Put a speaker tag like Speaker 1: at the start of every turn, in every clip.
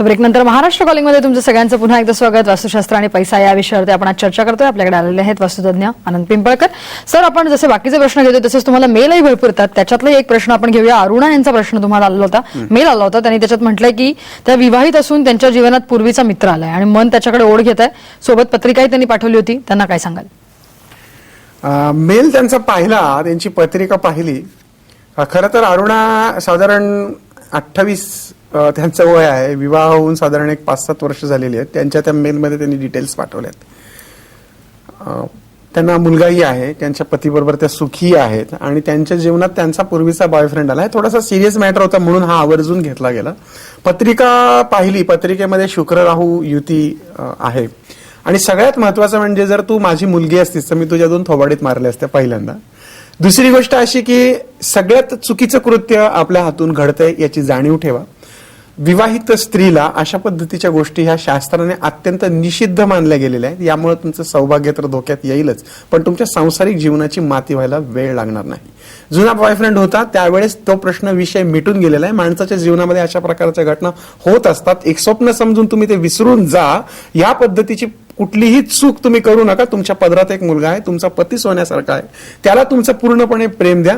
Speaker 1: Break नंतर Maharashtra calling मध्ये तुमचं सगळ्यांचं पुन्हा एकदा स्वागत। वास्तुशास्त्र आणि पैसा या विषयावर आपण आज चर्चा करतोय। आपल्याकडे आलेले आहेत वास्तुतज्ञ आनंद पिंपळकर सर। आपण जसे बाकीचे प्रश्न घेतो तसेच तुम्हाला मेलही भरपूर येतात, त्याच्यातला एक प्रश्न आपण घेऊया। अरुणा यांचा प्रश्न तुम्हाला आला होता, मेल आला होता। त्यांनी त्याच्यात म्हटलंय की त्या विवाहित असून त्यांच्या जीवनात पूर्वीचा मित्र आलाय आणि मन त्याच्याकडे ओढ घेत आहे, सोबत पत्रिकाही त्यांनी पाठवली होती, त्यांना काय सांगाल?
Speaker 2: मेल त्यांचा पाहिला, त्यांची पत्रिका पाहिली। खरं तर अरुणा साधारण 28 त्यांचं वय आहे, विवाह होऊन साधारण एक 5-7 वर्ष झालेली आहेत। त्यांच्या त्या मेलमध्ये त्यांनी डिटेल्स पाठवल्यात। त्यांना मुलगाही आहे, त्यांच्या पतीबरोबर त्या सुखी आहेत आणि त्यांच्या जीवनात त्यांचा पूर्वीचा बॉयफ्रेंड आला आहे। थोडासा सिरियस मॅटर होता म्हणून हा आवर्जून घेतला गेला। पत्रिका पाहिली, पत्रिकेमध्ये शुक्र राहू युती आहे आणि सगळ्यात महत्वाचं म्हणजे जर तू माझी मुलगी असतीस तर मी तुझ्या 2 थोबाडीत मारले असते पहिल्यांदा। दुसरी गोष्ट अशी की सगळ्यात चुकीचं कृत्य आपल्या हातून घडतंय याची जाणीव ठेवा। विवाहित स्त्रीला अशा पद्धतीच्या गोष्टी ह्या शास्त्राने अत्यंत निषिद्ध मानल्या गेलेल्या आहेत। यामुळे तुमचं सौभाग्य तर धोक्यात येईलच, पण तुमच्या सांसारिक जीवनाची माती व्हायला वेळ लागणार नाही। जुना बॉयफ्रेंड होता त्यावेळेस तो प्रश्न विषय मिटून गेलेला आहे। माणसाच्या जीवनामध्ये अशा प्रकारच्या घटना होत असतात। एक स्वप्न समजून तुम्ही ते विसरून जा। या पद्धतीची कुठलीही चूक तुम्ही करू नका। तुमच्या पदरात एक मुलगा आहे, तुमचा पती सोन्यासारखा आहे, त्याला तुमचं पूर्णपणे प्रेम द्या,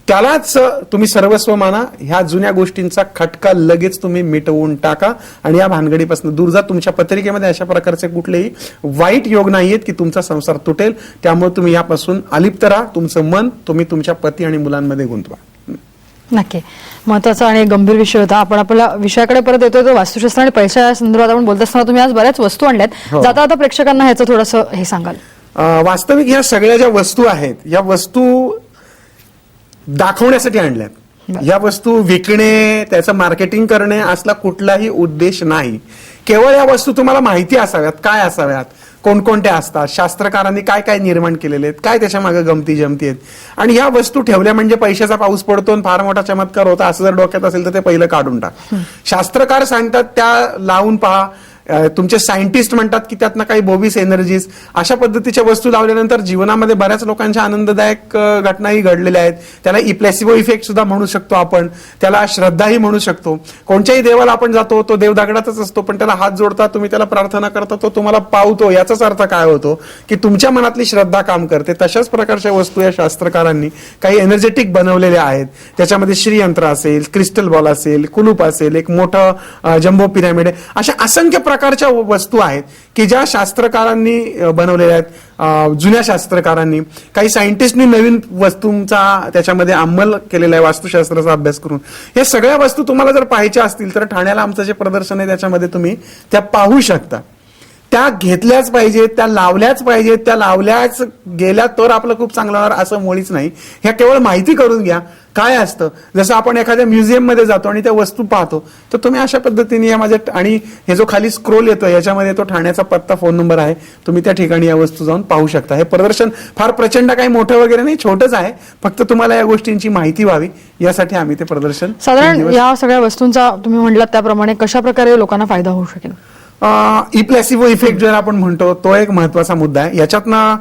Speaker 2: त्यालाच तुम्ही सर्वस्व माना। ह्या जुन्या गोष्टींचा खटका लगेच तुम्ही मिटवून टाका आणि या भानगडीपासून दूर जा। तुमच्या पत्रिकेमध्ये अशा प्रकारचे कुठलेही वाईट योग नाहीयेत की तुमचा संसार तुटेल, त्यामुळे तुम्ही यापासून अलिप्त राहा। तुमचं मन तुम्ही तुमच्या पती आणि मुलांमध्ये गुंतवा।
Speaker 1: नक्की महत्वाचा आणि गंभीर विषय होता। आपण आपल्या विषयाकडे परत येतोय, तो वास्तुशास्त्र आणि पैसा या संदर्भात आपण बोलत असताना तुम्ही आज बऱ्याच वस्तू आणल्यात। जाता आता प्रेक्षकांना ह्याचं थोडंसं हे सांगाल?
Speaker 2: वास्तविक ह्या सगळ्या ज्या वस्तू आहेत या वस्तू दाखवण्यासाठी आणल्यात। या वस्तू विकणे, त्याचं मार्केटिंग करणे असला कुठलाही उद्देश नाही। केवळ या वस्तू तुम्हाला माहिती असाव्यात, काय असाव्यात, कोणकोणत्या असतात, शास्त्रकारांनी काय काय निर्माण केलेले आहेत, काय त्याच्या मागे गमती जमती आहेत। आणि या वस्तू ठेवल्या म्हणजे पैशाचा पाऊस पडतो आणि फार मोठा चमत्कार होता असं जर डोक्यात असेल तर ते पहिलं काढून टाक। शास्त्रकार सांगतात त्या लावून पहा। तुमचे सायंटिस्ट म्हणतात की त्यातनं काही बोवीस एनर्जीज, अशा पद्धतीच्या वस्तू लावल्यानंतर जीवनामध्ये बऱ्याच लोकांच्या आनंददायक घटनाही घडलेल्या आहेत। त्याला प्लेसिबो इफेक्ट सुद्धा म्हणू शकतो आपण, त्याला श्रद्धाही म्हणू शकतो। कोणत्याही देवाला आपण जातो, तो देव दगडातच असतो, पण त्याला हात जोडता, तुम्ही त्याला प्रार्थना करता, तो तुम्हाला पावतो। याचाच अर्थ काय होतो की तुमच्या मनातली श्रद्धा काम करते। तशाच प्रकारच्या वस्तू या शास्त्रकारांनी काही एनर्जेटिक बनवलेल्या आहेत। त्याच्यामध्ये श्रीयंत्र असेल, क्रिस्टल बॉल असेल, कुलूप असेल, एक मोठं जम्बो पिरॅमिड, अशा असंख्य प्रकारच्या वस्तू आहेत की ज्या शास्त्रकारांनी बनवलेल्या आहेत। जुन्या शास्त्रकारांनी, काही सायंटिस्टनी नवीन वस्तूंचा त्याच्यामध्ये अंमल केलेला आहे वास्तुशास्त्राचा अभ्यास करून। या सगळ्या वस्तू तुम्हाला जर पाहायच्या असतील तर ठाण्याला आमचं जे प्रदर्शन आहे त्याच्यामध्ये तुम्ही त्या पाहू शकता। त्या घेतल्याच पाहिजेत, त्या लावल्याच पाहिजेत, त्या लावल्याच गेल्या तर आपलं खूप चांगलं होणार असं मुळीच नाही। ह्या केवळ माहिती करून घ्या काय असतं। जसं आपण एखाद्या म्युझियम मध्ये जातो आणि त्या वस्तू पाहतो, तर तुम्ही अशा पद्धतीने या माझ्या आणि हे जो खाली स्क्रोल येतो याच्यामध्ये तो ठाण्याचा पत्ता, फोन नंबर आहे, तुम्ही त्या ठिकाणी या वस्तू जाऊन पाहू शकता। हे प्रदर्शन फार प्रचंड काही मोठं वगैरे नाही, छोटंच आहे, फक्त तुम्हाला या गोष्टींची माहिती व्हावी यासाठी आम्ही ते प्रदर्शन।
Speaker 1: साधारण या सगळ्या वस्तूंचा तुम्ही म्हटलात त्याप्रमाणे कशा प्रकारे लोकांना फायदा होऊ शकेल?
Speaker 2: प्लेसिबो इफेक्ट जर आपण म्हणतो तो एक महत्वाचा मुद्दा आहे। याच्यातनं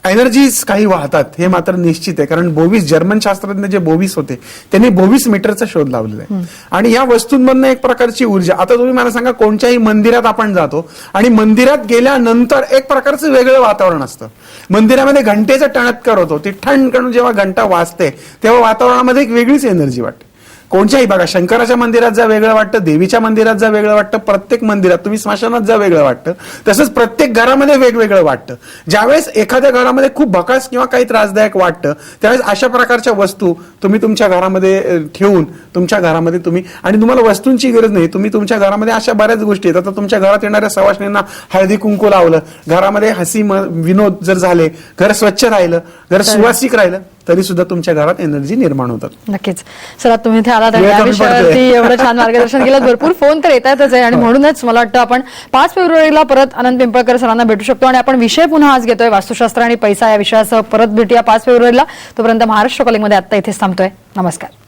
Speaker 2: एनर्जीज काही वाहतात हे मात्र निश्चित आहे, कारण बोवीस जर्मन शास्त्रज्ञ जे बोवीस होते त्यांनी बोवीस मीटरचा शोध लावलेला आहे आणि या वस्तूंमधनं एक प्रकारची ऊर्जा। आता तुम्ही मला सांगा, कोणत्याही मंदिरात आपण जातो आणि मंदिरात गेल्यानंतर एक प्रकारचं वेगळं वातावरण असतं। मंदिरामध्ये घंटेचा टणत्कार होतो, ती ठणकण जेव्हा घंटा वाजते तेव्हा वातावरणामध्ये एक वेगळीच एनर्जी वाटते। कोणत्याही बघा, शंकराच्या मंदिरात जा वेगळं वाटतं, देवीच्या मंदिरात जा वेगळं वाटतं, प्रत्येक मंदिरात, तुम्ही स्मशानात जा वेगळं वाटतं, तसंच प्रत्येक घरामध्ये वेगवेगळं वाटतं। ज्यावेळेस एखाद्या घरामध्ये खूप भकास किंवा काही त्रासदायक वाटतं त्यावेळेस अशा प्रकारच्या वस्तू तुम्ही तुमच्या घरामध्ये ठेवून तुमच्या घरामध्ये तुम्ही, आणि तुम्हाला वस्तूंची गरज नाही, तुम्ही तुमच्या घरामध्ये अशा बऱ्याच गोष्टी आहेत। आता तुमच्या घरात येणाऱ्या सवाष्णींना हळदी कुंकू लावलं, घरामध्ये हसी विनोद जर झाले, घर स्वच्छ राहिलं, घर सुवासिक राहिलं तरी सुद्धा तुमच्या घरात एनर्जी निर्माण होतात।
Speaker 1: नक्कीच सर, तुम्ही इथे आलात या विषयावरती एवढं छान मार्गदर्शन केलं। भरपूर फोन तर येतातच आहे आणि म्हणूनच मला वाटतं आपण 5 फेब्रुवारीला परत आनंद पिंपळकर सरांना भेटू शकतो आणि आपण विषय पुन्हा आज घेतोय वास्तुशास्त्र आणि पैसा या विषयासह। परत भेटूया 5 फेब्रुवारीला। तोपर्यंत महाराष्ट्र कॉलिंग मध्ये आता इथेच थांबतोय। नमस्कार।